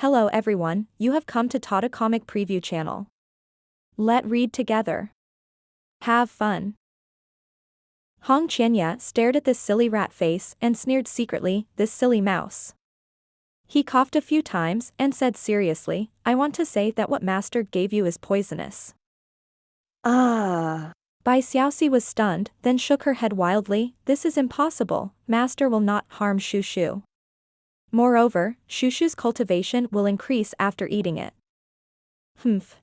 Hello everyone, you have come to Tata Comic Preview channel. Let read together. Have fun. Hong Qianya stared at this silly rat face and sneered secretly, this silly mouse. He coughed a few times and said seriously, I want to say that what master gave you is poisonous. Ah. Bai Xiaoxi was stunned, then shook her head wildly, this is impossible, master will not harm Shushu. Moreover, Shushu's cultivation will increase after eating it.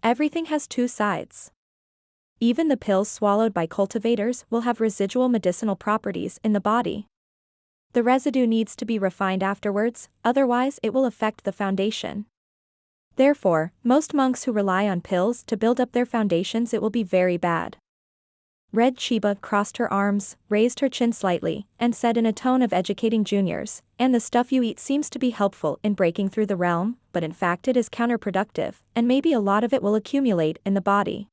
Everything has two sides. Even the pills swallowed by cultivators will have residual medicinal properties in the body. The residue needs to be refined afterwards, otherwise it will affect the foundation. Therefore, most monks who rely on pills to build up their foundations, it will be very bad. Red Chiba crossed her arms, raised her chin slightly, and said in a tone of educating juniors, and the stuff you eat seems to be helpful in breaking through the realm, but in fact it is counterproductive, and maybe a lot of it will accumulate in the body.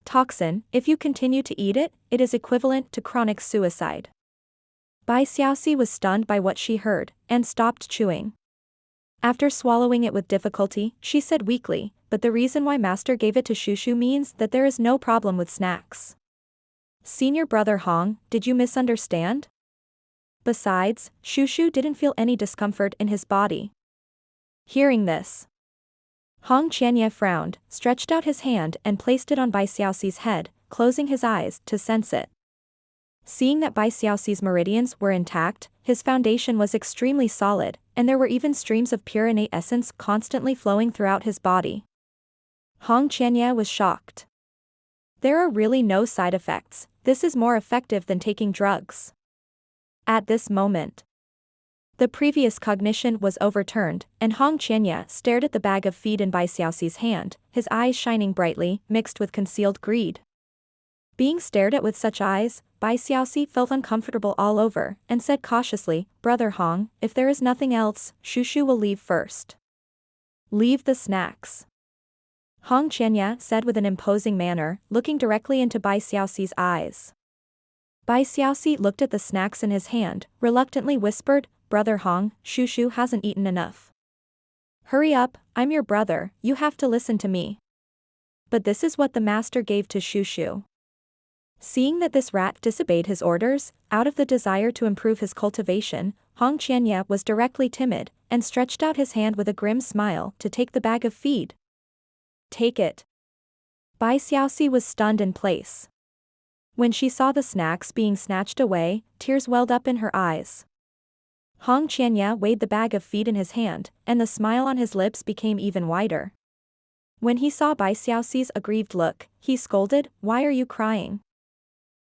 Toxin, if you continue to eat it, it is equivalent to chronic suicide. Bai Xiaoxi was stunned by what she heard, and stopped chewing. After swallowing it with difficulty, she said weakly, but the reason why master gave it to Shushu means that there is no problem with snacks. Senior brother Hong, did you misunderstand? Besides, Shushu didn't feel any discomfort in his body. Hearing this, Hong Qianya frowned, stretched out his hand and placed it on Bai Xiaoxi's head, closing his eyes to sense it. Seeing that Bai Xiaoxi's meridians were intact, his foundation was extremely solid, and there were even streams of pure innate essence constantly flowing throughout his body. Hong Qianya was shocked. There are really no side effects, this is more effective than taking drugs. At this moment, the previous cognition was overturned, and Hong Qianya stared at the bag of feed in Bai Xiaoxi's hand, his eyes shining brightly, mixed with concealed greed. Being stared at with such eyes, Bai Xiaoxi felt uncomfortable all over, and said cautiously, Brother Hong, if there is nothing else, Shushu will leave first. Leave the snacks. Hong Qianya said with an imposing manner, looking directly into Bai Xiaoxi's eyes. Bai Xiaoxi looked at the snacks in his hand, reluctantly whispered, Brother Hong, Shushu hasn't eaten enough. Hurry up, I'm your brother, you have to listen to me. But this is what the master gave to Shushu. Seeing that this rat disobeyed his orders, out of the desire to improve his cultivation, Hong Qianya was directly timid, and stretched out his hand with a grim smile to take the bag of feed. Take it. Bai Xiaoxi was stunned in place. When she saw the snacks being snatched away, tears welled up in her eyes. Hong Qianya weighed the bag of feed in his hand, and the smile on his lips became even wider. When he saw Bai Xiaoxi's aggrieved look, he scolded, Why are you crying?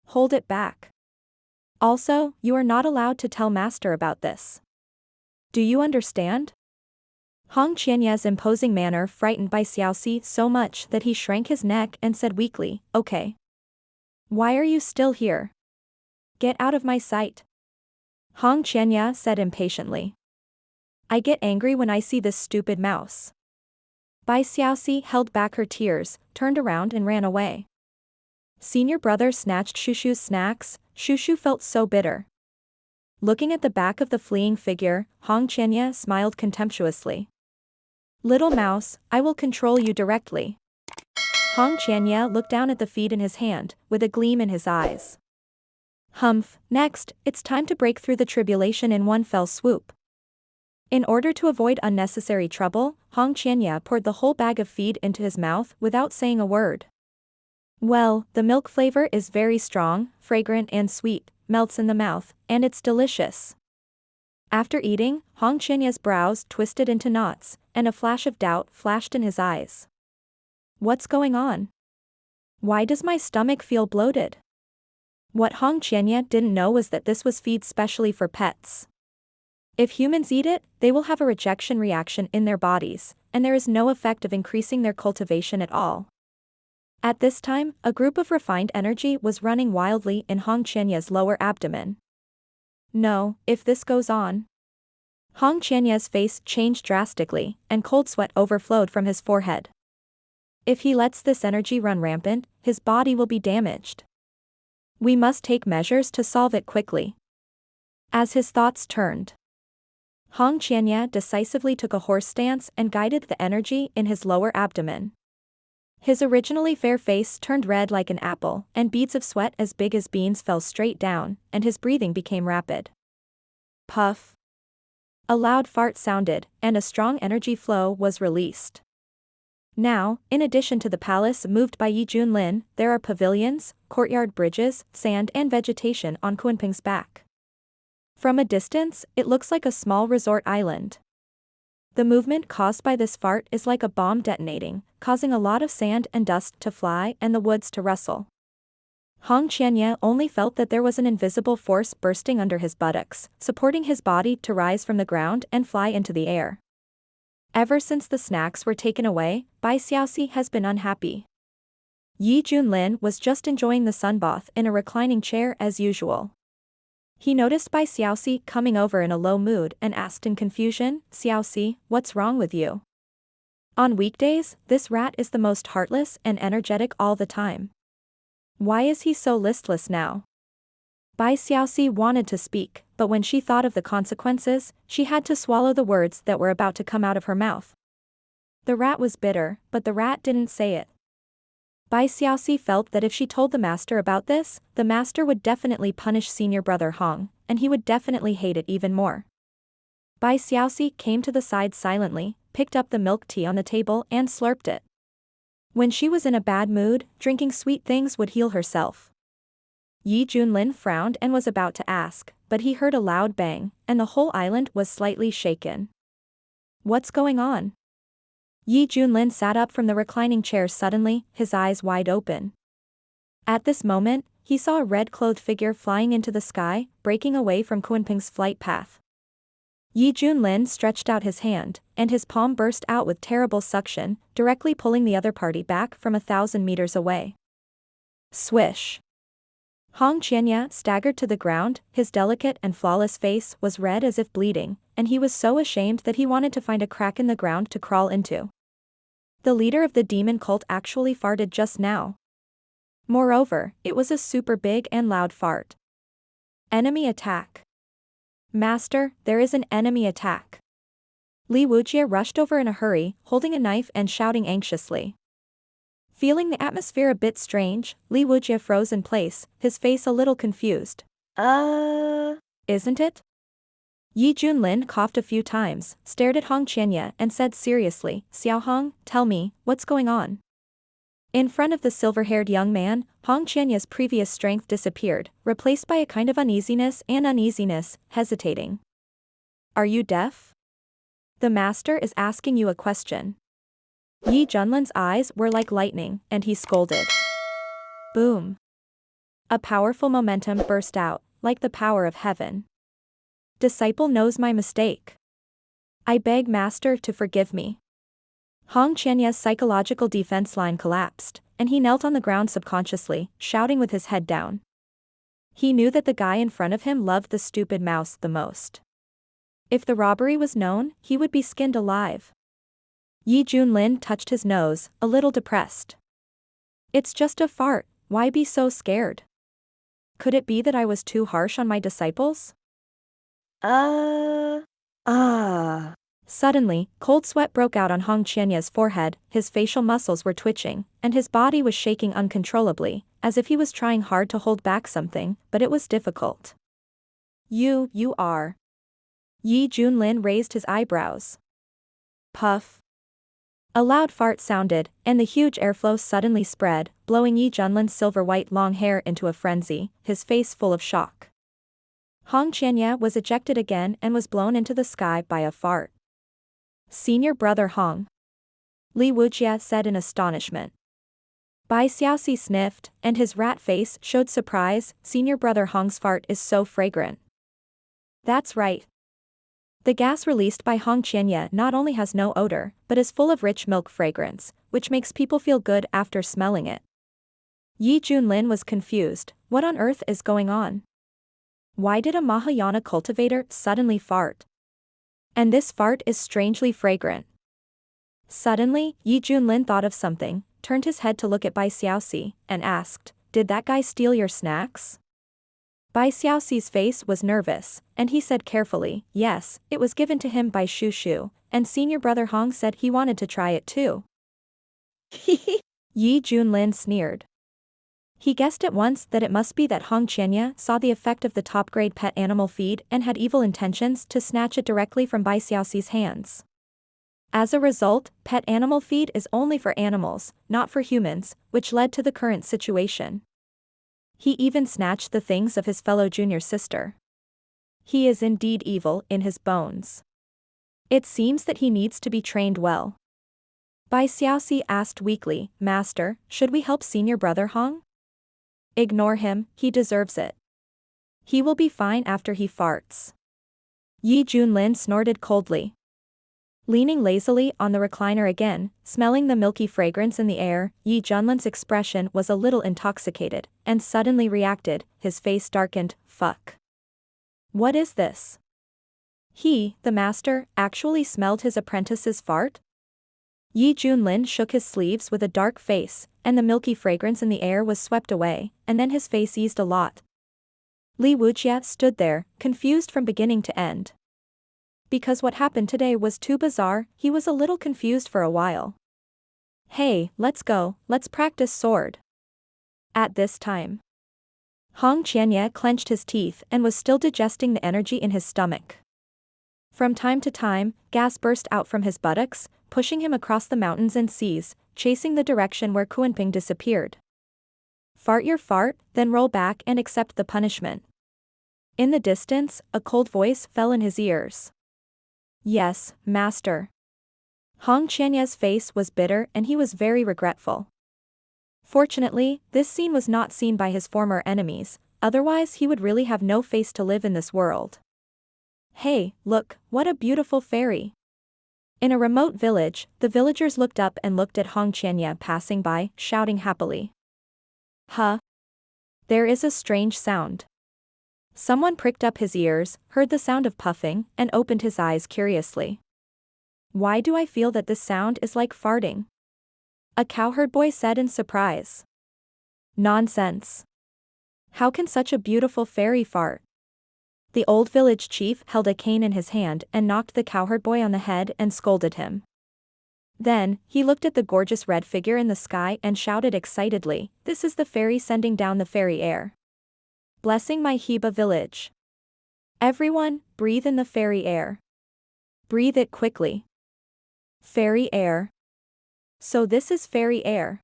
Hold it back. Also, you are not allowed to tell master about this. Do you understand? Hong Qianya's imposing manner frightened Bai Xiaoxi so much that he shrank his neck and said weakly, Okay. Why are you still here? Get out of my sight. Hong Qianya said impatiently. I get angry when I see this stupid mouse. Bai Xiaoxi held back her tears, turned around and ran away. Senior brother snatched Shushu's snacks, Shushu felt so bitter. Looking at the back of the fleeing figure, Hong Qianya smiled contemptuously. Little mouse, I will control you directly. Hong Qianya looked down at the feed in his hand, with a gleam in his eyes. Next, it's time to break through the tribulation in one fell swoop. In order to avoid unnecessary trouble, Hong Qianya poured the whole bag of feed into his mouth without saying a word. Well, the milk flavor is very strong, fragrant and sweet, melts in the mouth, and it's delicious. After eating, Hong Qianya's brows twisted into knots, and a flash of doubt flashed in his eyes. What's going on? Why does my stomach feel bloated? What Hong Qianya didn't know was that this was feed specially for pets. If humans eat it, they will have a rejection reaction in their bodies, and there is no effect of increasing their cultivation at all. At this time, a group of refined energy was running wildly in Hong Qianya's lower abdomen. No, if this goes on. Hong Qianya's face changed drastically, and cold sweat overflowed from his forehead. If he lets this energy run rampant, his body will be damaged. We must take measures to solve it quickly. As his thoughts turned, Hong Qianya decisively took a horse stance and guided the energy in his lower abdomen. His originally fair face turned red like an apple, and beads of sweat as big as beans fell straight down, and his breathing became rapid. Puff. A loud fart sounded, and a strong energy flow was released. Now, in addition to the palace moved by Yi Junlin, there are pavilions, courtyard bridges, sand and vegetation on Kunping's back. From a distance, it looks like a small resort island. The movement caused by this fart is like a bomb detonating, causing a lot of sand and dust to fly and the woods to rustle. Hong Qianya only felt that there was an invisible force bursting under his buttocks, supporting his body to rise from the ground and fly into the air. Ever since the snacks were taken away, Bai Xiaoxi has been unhappy. Yi Junlin was just enjoying the sunbath in a reclining chair as usual. He noticed Bai Xiaoxi coming over in a low mood and asked in confusion, "Xiaoxi, what's wrong with you?" On weekdays, this rat is the most heartless and energetic all the time. Why is he so listless now? Bai Xiaoxi wanted to speak, but when she thought of the consequences, she had to swallow the words that were about to come out of her mouth. The rat was bitter, but the rat didn't say it. Bai Xiaoxi felt that if she told the master about this, the master would definitely punish senior brother Hong, and he would definitely hate it even more. Bai Xiaoxi came to the side silently, picked up the milk tea on the table and slurped it. When she was in a bad mood, drinking sweet things would heal herself. Yi Junlin frowned and was about to ask, but he heard a loud bang, and the whole island was slightly shaken. What's going on? Yi Junlin sat up from the reclining chair suddenly, his eyes wide open. At this moment, he saw a red-clothed figure flying into the sky, breaking away from Kunping's flight path. Yi Junlin stretched out his hand, and his palm burst out with terrible suction, directly pulling the other party back from 1,000 meters away. Swish. Hong Qianya staggered to the ground, his delicate and flawless face was red as if bleeding, and he was so ashamed that he wanted to find a crack in the ground to crawl into. The leader of the demon cult actually farted just now. Moreover, it was a super big and loud fart. Enemy attack. Master, there is an enemy attack. Li Wujie rushed over in a hurry, holding a knife and shouting anxiously. Feeling the atmosphere a bit strange, Li Wujie froze in place, his face a little confused. Isn't it? Yi Junlin coughed a few times, stared at Hong Qianya and said seriously, "Xiao Hong, tell me, what's going on?" In front of the silver-haired young man, Hong Qianya's previous strength disappeared, replaced by a kind of uneasiness, hesitating. Are you deaf? The master is asking you a question. Yi Junlin's eyes were like lightning, and he scolded. Boom. A powerful momentum burst out, like the power of heaven. Disciple knows my mistake. I beg master to forgive me. Hong Qianya's psychological defense line collapsed, and he knelt on the ground subconsciously, shouting with his head down. He knew that the guy in front of him loved the stupid mouse the most. If the robbery was known, he would be skinned alive. Yi Junlin touched his nose, a little depressed. It's just a fart, why be so scared? Could it be that I was too harsh on my disciples? Suddenly, cold sweat broke out on Hong Qianya's forehead, his facial muscles were twitching, and his body was shaking uncontrollably, as if he was trying hard to hold back something, but it was difficult. You are. Yi Junlin raised his eyebrows. Puff. A loud fart sounded, and the huge airflow suddenly spread, blowing Yi Junlin's silver-white long hair into a frenzy, his face full of shock. Hong Qianya was ejected again and was blown into the sky by a fart. Senior brother Hong. Li Wujie said in astonishment. Bai Xiaoxi sniffed, and his rat face showed surprise. Senior brother Hong's fart is so fragrant. That's right. The gas released by Hong Qianya not only has no odor, but is full of rich milk fragrance, which makes people feel good after smelling it. Yi Junlin was confused. What on earth is going on? Why did a Mahayana cultivator suddenly fart? And this fart is strangely fragrant. Suddenly, Yi Junlin thought of something, turned his head to look at Bai Xiaoxi, and asked, "Did that guy steal your snacks?" Bai Xiaoxi's face was nervous, and he said carefully, yes, it was given to him by Shu Shu, and senior brother Hong said he wanted to try it too. Yi Junlin sneered. He guessed at once that it must be that Hong Qianye saw the effect of the top-grade pet animal feed and had evil intentions to snatch it directly from Bai Xiaoxi's hands. As a result, pet animal feed is only for animals, not for humans, which led to the current situation. He even snatched the things of his fellow junior sister. He is indeed evil in his bones. It seems that he needs to be trained well. Bai Xiaoxi asked weakly, Master, should we help senior brother Hong? Ignore him, he deserves it. He will be fine after he farts. Yi Junlin snorted coldly. Leaning lazily on the recliner again, smelling the milky fragrance in the air, Yi Junlin's expression was a little intoxicated, and suddenly reacted, his face darkened, fuck. What is this? He, the master, actually smelled his apprentice's fart? Yi Junlin shook his sleeves with a dark face, and the milky fragrance in the air was swept away, and then his face eased a lot. Li Wujie stood there, confused from beginning to end. Because what happened today was too bizarre, he was a little confused for a while. Hey, let's go, let's practice sword. At this time, Hong Qianye clenched his teeth and was still digesting the energy in his stomach. From time to time, gas burst out from his buttocks, pushing him across the mountains and seas, chasing the direction where Kuanping disappeared. Fart your fart, then roll back and accept the punishment. In the distance, a cold voice fell in his ears. Yes, master. Hong Qianye's face was bitter and he was very regretful. Fortunately, this scene was not seen by his former enemies, otherwise he would really have no face to live in this world. Hey, look, what a beautiful fairy. In a remote village, the villagers looked up and looked at Hong Qianye passing by, shouting happily. Huh? There is a strange sound. Someone pricked up his ears, heard the sound of puffing, and opened his eyes curiously. Why do I feel that this sound is like farting? A cowherd boy said in surprise. Nonsense. How can such a beautiful fairy fart? The old village chief held a cane in his hand and knocked the cowherd boy on the head and scolded him. Then, he looked at the gorgeous red figure in the sky and shouted excitedly, This is the fairy sending down the fairy air. Blessing my Heba village. Everyone, breathe in the fairy air. Breathe it quickly. Fairy air. So this is fairy air.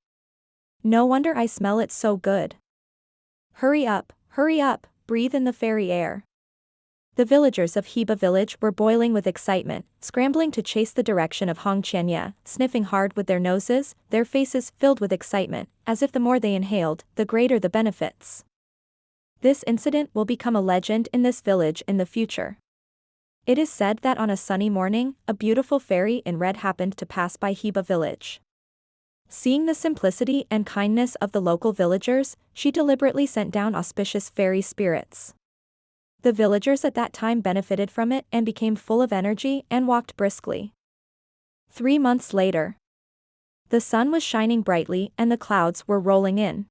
No wonder I smell it so good. Hurry up, breathe in the fairy air. The villagers of Heba village were boiling with excitement, scrambling to chase the direction of Hong Qianye, sniffing hard with their noses, their faces filled with excitement, as if the more they inhaled, the greater the benefits. This incident will become a legend in this village in the future. It is said that on a sunny morning, a beautiful fairy in red happened to pass by Heba village. Seeing the simplicity and kindness of the local villagers, she deliberately sent down auspicious fairy spirits. The villagers at that time benefited from it and became full of energy and walked briskly. 3 months later, the sun was shining brightly and the clouds were rolling in.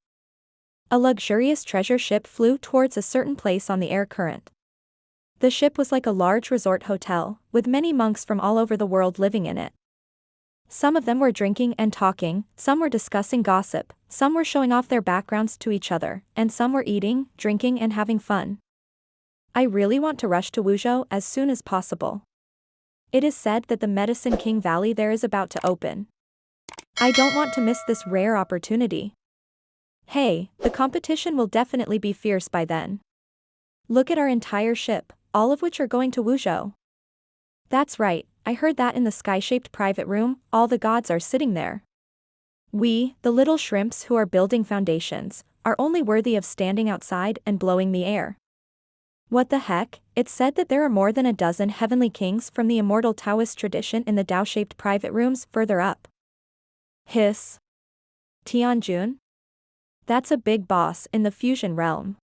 A luxurious treasure ship flew towards a certain place on the air current. The ship was like a large resort hotel, with many monks from all over the world living in it. Some of them were drinking and talking, some were discussing gossip, some were showing off their backgrounds to each other, and some were eating, drinking and having fun. I really want to rush to Wuzhou as soon as possible. It is said that the Medicine King Valley there is about to open. I don't want to miss this rare opportunity. Hey, the competition will definitely be fierce by then. Look at our entire ship, all of which are going to Wuzhou. That's right, I heard that in the sky-shaped private room, all the gods are sitting there. We, the little shrimps who are building foundations, are only worthy of standing outside and blowing the air. What the heck, it's said that there are more than a dozen heavenly kings from the immortal Taoist tradition in the Tao-shaped private rooms further up. Hiss. Tianjun? That's a big boss in the fusion realm.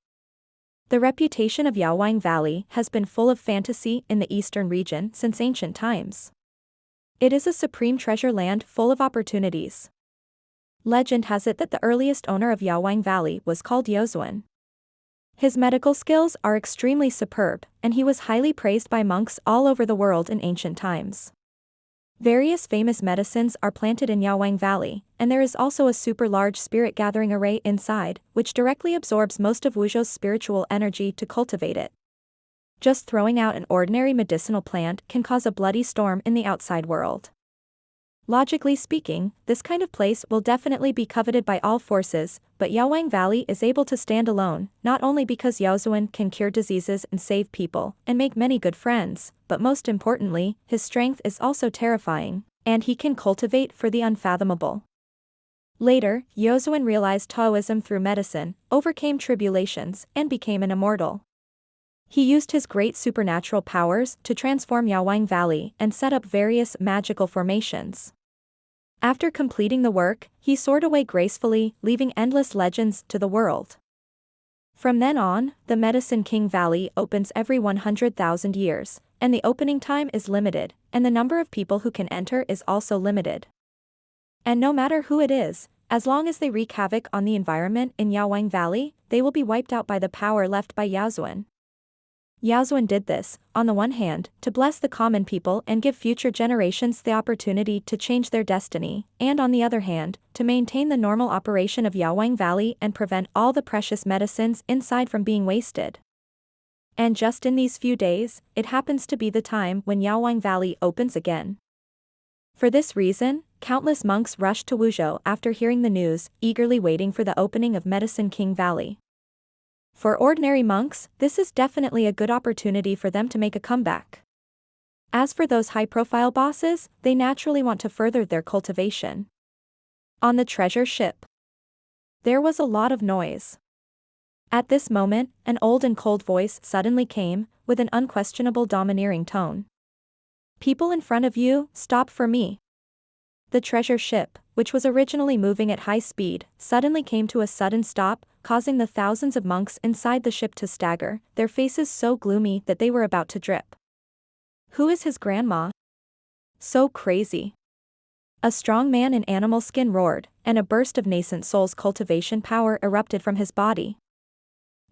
The reputation of Yaowang Valley has been full of fantasy in the eastern region since ancient times. It is a supreme treasure land full of opportunities. Legend has it that the earliest owner of Yaowang Valley was called Yozuan. His medical skills are extremely superb, and he was highly praised by monks all over the world in ancient times. Various famous medicines are planted in Yawang Valley, and there is also a super large spirit gathering array inside, which directly absorbs most of Wuzhou's spiritual energy to cultivate it. Just throwing out an ordinary medicinal plant can cause a bloody storm in the outside world. Logically speaking, this kind of place will definitely be coveted by all forces, but Yawang Valley is able to stand alone, not only because Yaozuan can cure diseases and save people, and make many good friends, but most importantly, his strength is also terrifying, and he can cultivate for the unfathomable. Later, Yaozuan realized Taoism through medicine, overcame tribulations, and became an immortal. He used his great supernatural powers to transform Yawang Valley and set up various magical formations. After completing the work, he soared away gracefully, leaving endless legends to the world. From then on, the Medicine King Valley opens every 100,000 years, and the opening time is limited, and the number of people who can enter is also limited. And no matter who it is, as long as they wreak havoc on the environment in Yawang Valley, they will be wiped out by the power left by Yaozuan. Yaozuan did this, on the one hand, to bless the common people and give future generations the opportunity to change their destiny, and on the other hand, to maintain the normal operation of Yawang Valley and prevent all the precious medicines inside from being wasted. And just in these few days, it happens to be the time when Yawang Valley opens again. For this reason, countless monks rushed to Wuzhou after hearing the news, eagerly waiting for the opening of Medicine King Valley. For ordinary monks, this is definitely a good opportunity for them to make a comeback. As for those high-profile bosses, they naturally want to further their cultivation. On the treasure ship, there was a lot of noise. At this moment, an old and cold voice suddenly came, with an unquestionable domineering tone. "People in front of you, stop for me." The treasure ship, which was originally moving at high speed, suddenly came to a sudden stop, causing the thousands of monks inside the ship to stagger, their faces so gloomy that they were about to drip. Who is his grandma? So crazy. A strong man in animal skin roared, and a burst of nascent soul's cultivation power erupted from his body.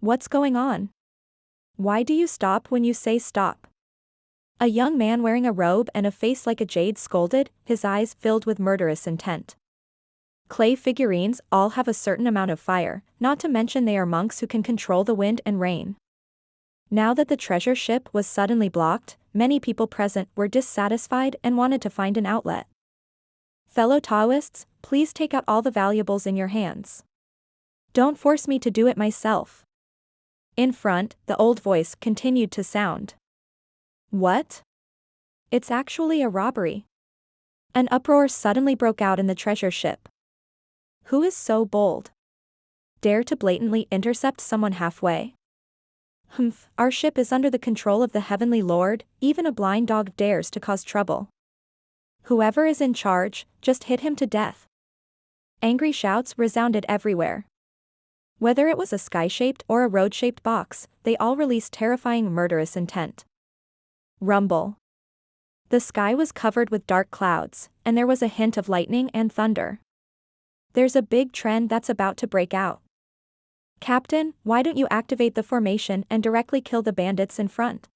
What's going on? Why do you stop when you say stop? A young man wearing a robe and a face like a jade scolded, his eyes filled with murderous intent. Clay figurines all have a certain amount of fire, not to mention they are monks who can control the wind and rain. Now that the treasure ship was suddenly blocked, many people present were dissatisfied and wanted to find an outlet. Fellow Taoists, please take out all the valuables in your hands. Don't force me to do it myself. In front, the old voice continued to sound. What? It's actually a robbery. An uproar suddenly broke out in the treasure ship. Who is so bold? Dare to blatantly intercept someone halfway? Humph, our ship is under the control of the Heavenly Lord, even a blind dog dares to cause trouble. Whoever is in charge, just hit him to death. Angry shouts resounded everywhere. Whether it was a sky-shaped or a road-shaped box, they all released terrifying murderous intent. Rumble. The sky was covered with dark clouds, and there was a hint of lightning and thunder. There's a big trend that's about to break out. Captain, why don't you activate the formation and directly kill the bandits in front?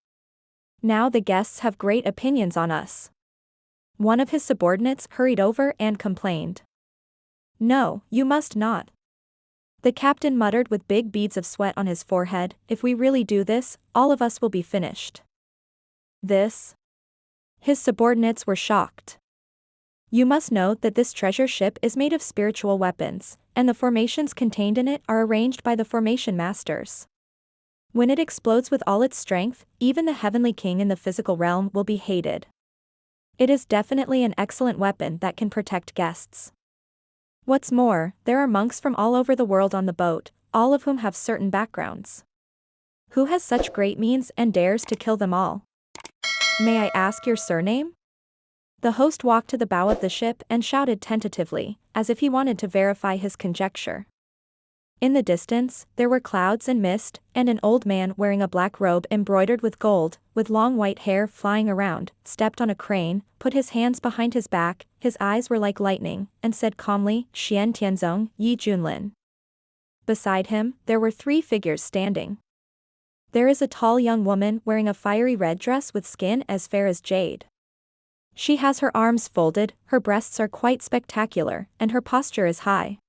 Now the guests have great opinions on us. One of his subordinates hurried over and complained. No, you must not. The captain muttered with big beads of sweat on his forehead, if we really do this, all of us will be finished. This? His subordinates were shocked. You must know that this treasure ship is made of spiritual weapons, and the formations contained in it are arranged by the formation masters. When it explodes with all its strength, even the heavenly king in the physical realm will be hated. It is definitely an excellent weapon that can protect guests. What's more, there are monks from all over the world on the boat, all of whom have certain backgrounds. Who has such great means and dares to kill them all? May I ask your surname? The host walked to the bow of the ship and shouted tentatively, as if he wanted to verify his conjecture. In the distance, there were clouds and mist, and an old man wearing a black robe embroidered with gold, with long white hair flying around, stepped on a crane, put his hands behind his back, his eyes were like lightning, and said calmly, Xian Tianzong, Yi Junlin. Beside him, there were 3 figures standing. There is a tall young woman wearing a fiery red dress with skin as fair as jade. She has her arms folded, her breasts are quite spectacular, and her posture is high.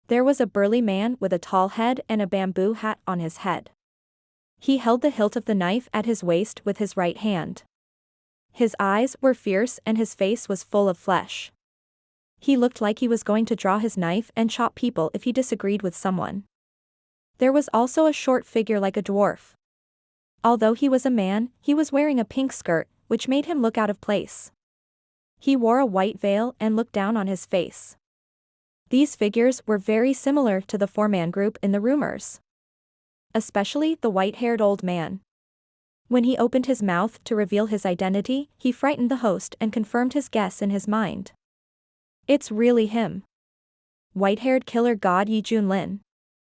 There was a burly man with a tall head and a bamboo hat on his head. He held the hilt of the knife at his waist with his right hand. His eyes were fierce and his face was full of flesh. He looked like he was going to draw his knife and chop people if he disagreed with someone. There was also a short figure like a dwarf. Although he was a man, he was wearing a pink skirt, which made him look out of place. He wore a white veil and looked down on his face. These figures were very similar to the four-man group in the rumors. Especially the white-haired old man. When he opened his mouth to reveal his identity, he frightened the host and confirmed his guess in his mind. It's really him. White-haired killer god Junlin.